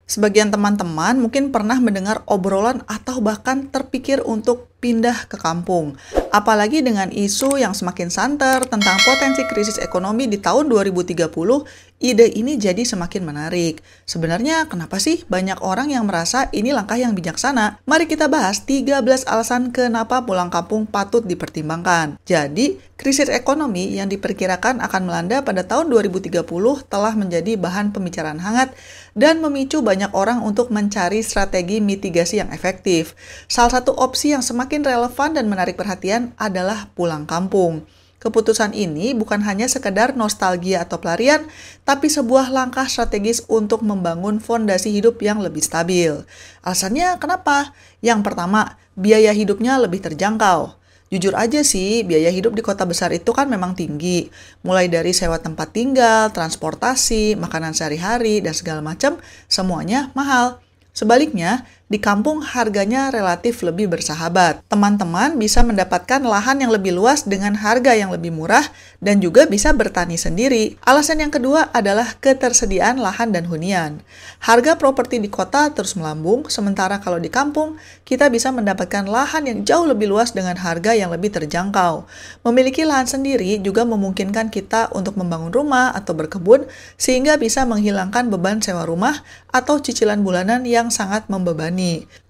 Sebagian teman-teman mungkin pernah mendengar obrolan atau bahkan terpikir untuk pindah ke kampung. Apalagi dengan isu yang semakin santer tentang potensi krisis ekonomi di tahun 2030, ide ini jadi semakin menarik. Sebenarnya kenapa sih banyak orang yang merasa ini langkah yang bijaksana? Mari kita bahas 13 alasan kenapa pulang kampung patut dipertimbangkan. Jadi, krisis ekonomi yang diperkirakan akan melanda pada tahun 2030 telah menjadi bahan pembicaraan hangat dan memicu banyak orang untuk mencari strategi mitigasi yang efektif. Salah satu opsi yang semakin relevan dan menarik perhatian adalah pulang kampung. Keputusan ini bukan hanya sekedar nostalgia atau pelarian, tapi sebuah langkah strategis untuk membangun fondasi hidup yang lebih stabil. Alasannya kenapa? Yang pertama, biaya hidupnya lebih terjangkau. Jujur aja sih, biaya hidup di kota besar itu kan memang tinggi. Mulai dari sewa tempat tinggal, transportasi, makanan sehari-hari, dan segala macam, semuanya mahal. Sebaliknya, di kampung harganya relatif lebih bersahabat. Teman-teman bisa mendapatkan lahan yang lebih luas dengan harga yang lebih murah dan juga bisa bertani sendiri. Alasan yang kedua adalah ketersediaan lahan dan hunian. Harga properti di kota terus melambung, sementara kalau di kampung, kita bisa mendapatkan lahan yang jauh lebih luas dengan harga yang lebih terjangkau. Memiliki lahan sendiri juga memungkinkan kita untuk membangun rumah atau berkebun, sehingga bisa menghilangkan beban sewa rumah atau cicilan bulanan yang sangat membebani.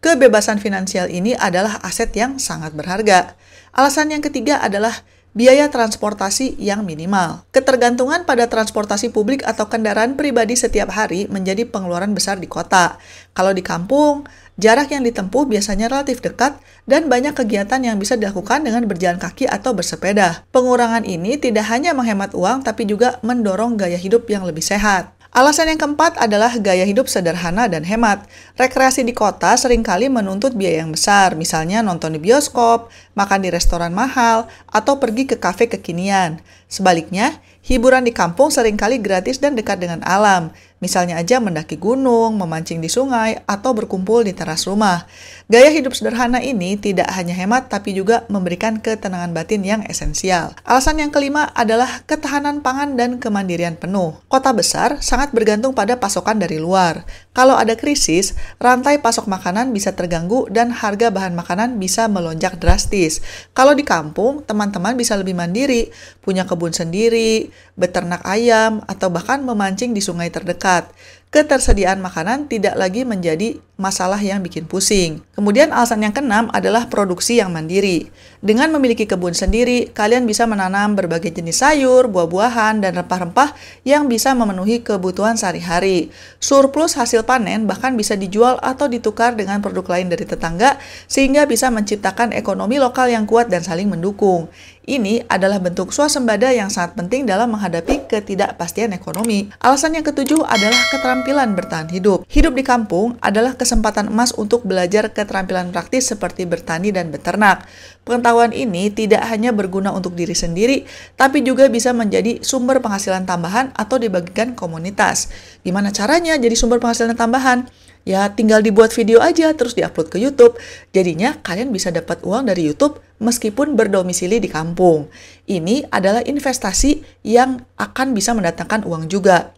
Kebebasan finansial ini adalah aset yang sangat berharga. Alasan yang ketiga adalah biaya transportasi yang minimal. Ketergantungan pada transportasi publik atau kendaraan pribadi setiap hari menjadi pengeluaran besar di kota. Kalau di kampung, jarak yang ditempuh biasanya relatif dekat dan banyak kegiatan yang bisa dilakukan dengan berjalan kaki atau bersepeda. Pengurangan ini tidak hanya menghemat uang, tapi juga mendorong gaya hidup yang lebih sehat. Alasan yang keempat adalah gaya hidup sederhana dan hemat. Rekreasi di kota seringkali menuntut biaya yang besar, misalnya nonton di bioskop, makan di restoran mahal, atau pergi ke kafe kekinian. Sebaliknya, hiburan di kampung seringkali gratis dan dekat dengan alam. Misalnya aja mendaki gunung, memancing di sungai, atau berkumpul di teras rumah. Gaya hidup sederhana ini tidak hanya hemat, tapi juga memberikan ketenangan batin yang esensial. Alasan yang kelima adalah ketahanan pangan dan kemandirian penuh. Kota besar sangat bergantung pada pasokan dari luar. Kalau ada krisis, rantai pasok makanan bisa terganggu dan harga bahan makanan bisa melonjak drastis. Kalau di kampung, teman-teman bisa lebih mandiri, punya kebun sendiri, beternak ayam, atau bahkan memancing di sungai terdekat. Ketersediaan makanan tidak lagi menjadi masalah yang bikin pusing. Kemudian alasan yang keenam adalah produksi yang mandiri. Dengan memiliki kebun sendiri, kalian bisa menanam berbagai jenis sayur, buah-buahan, dan rempah-rempah yang bisa memenuhi kebutuhan sehari-hari. Surplus hasil panen bahkan bisa dijual atau ditukar dengan produk lain dari tetangga, sehingga bisa menciptakan ekonomi lokal yang kuat dan saling mendukung. Ini adalah bentuk swasembada yang sangat penting dalam menghadapi ketidakpastian ekonomi. Alasan yang ketujuh adalah keterampilan bertahan hidup. Hidup di kampung adalah kesempatan emas untuk belajar keterampilan praktis seperti bertani dan beternak. Pengetahuan ini tidak hanya berguna untuk diri sendiri, tapi juga bisa menjadi sumber penghasilan tambahan atau dibagikan komunitas. Gimana caranya jadi sumber penghasilan tambahan? Ya, tinggal dibuat video aja, terus diupload ke YouTube. Jadinya, kalian bisa dapat uang dari YouTube meskipun berdomisili di kampung. Ini adalah investasi yang akan bisa mendatangkan uang juga.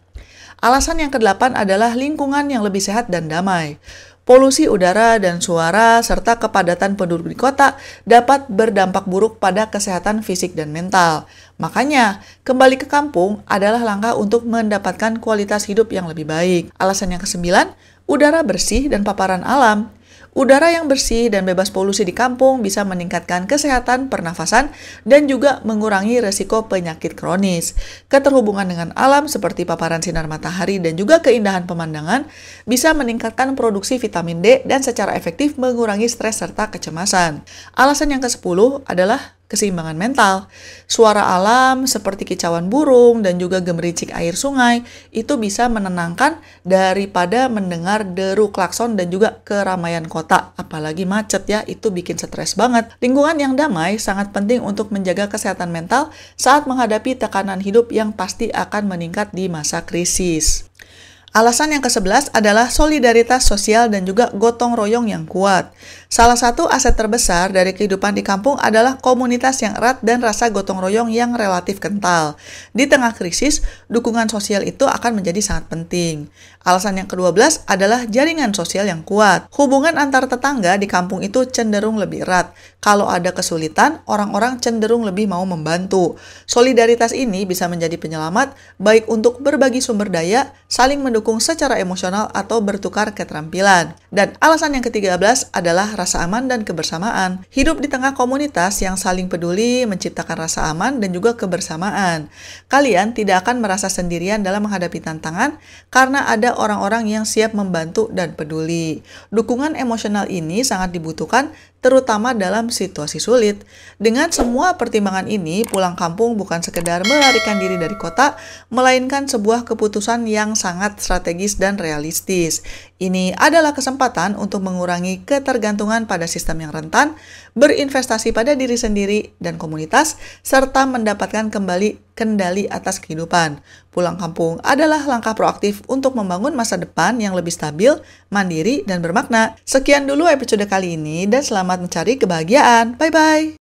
Alasan yang kedelapan adalah lingkungan yang lebih sehat dan damai. Polusi udara dan suara, serta kepadatan penduduk di kota dapat berdampak buruk pada kesehatan fisik dan mental. Makanya, kembali ke kampung adalah langkah untuk mendapatkan kualitas hidup yang lebih baik. Alasan yang kesembilan, udara bersih dan paparan alam. Udara yang bersih dan bebas polusi di kampung bisa meningkatkan kesehatan pernafasan dan juga mengurangi resiko penyakit kronis. Keterhubungan dengan alam seperti paparan sinar matahari dan juga keindahan pemandangan bisa meningkatkan produksi vitamin D dan secara efektif mengurangi stres serta kecemasan. Alasan yang ke-10 adalah keseimbangan mental. Suara alam seperti kicauan burung dan juga gemericik air sungai itu bisa menenangkan daripada mendengar deru klakson dan juga keramaian kota. Apalagi macet ya, itu bikin stres banget. Lingkungan yang damai sangat penting untuk menjaga kesehatan mental saat menghadapi tekanan hidup yang pasti akan meningkat di masa krisis. Alasan yang ke-11 adalah solidaritas sosial dan juga gotong royong yang kuat. Salah satu aset terbesar dari kehidupan di kampung adalah komunitas yang erat dan rasa gotong royong yang relatif kental. Di tengah krisis, dukungan sosial itu akan menjadi sangat penting. Alasan yang ke-12 adalah jaringan sosial yang kuat. Hubungan antar tetangga di kampung itu cenderung lebih erat. Kalau ada kesulitan, orang-orang cenderung lebih mau membantu. Solidaritas ini bisa menjadi penyelamat baik untuk berbagi sumber daya, saling mendukung secara emosional atau bertukar keterampilan. Dan alasan yang ke-13 adalah rasa aman dan kebersamaan. Hidup di tengah komunitas yang saling peduli menciptakan rasa aman dan juga kebersamaan. Kalian tidak akan merasa sendirian dalam menghadapi tantangan karena ada orang-orang yang siap membantu dan peduli. Dukungan emosional ini sangat dibutuhkan terutama dalam situasi sulit. Dengan semua pertimbangan ini, pulang kampung bukan sekedar melarikan diri dari kota, melainkan sebuah keputusan yang sangat strategis dan realistis. Ini adalah kesempatan untuk mengurangi ketergantungan pada sistem yang rentan, berinvestasi pada diri sendiri dan komunitas, serta mendapatkan kembali kendali atas kehidupan. Pulang kampung adalah langkah proaktif untuk membangun masa depan yang lebih stabil, mandiri, dan bermakna. Sekian dulu episode kali ini dan selamat mencari kebahagiaan. Bye-bye!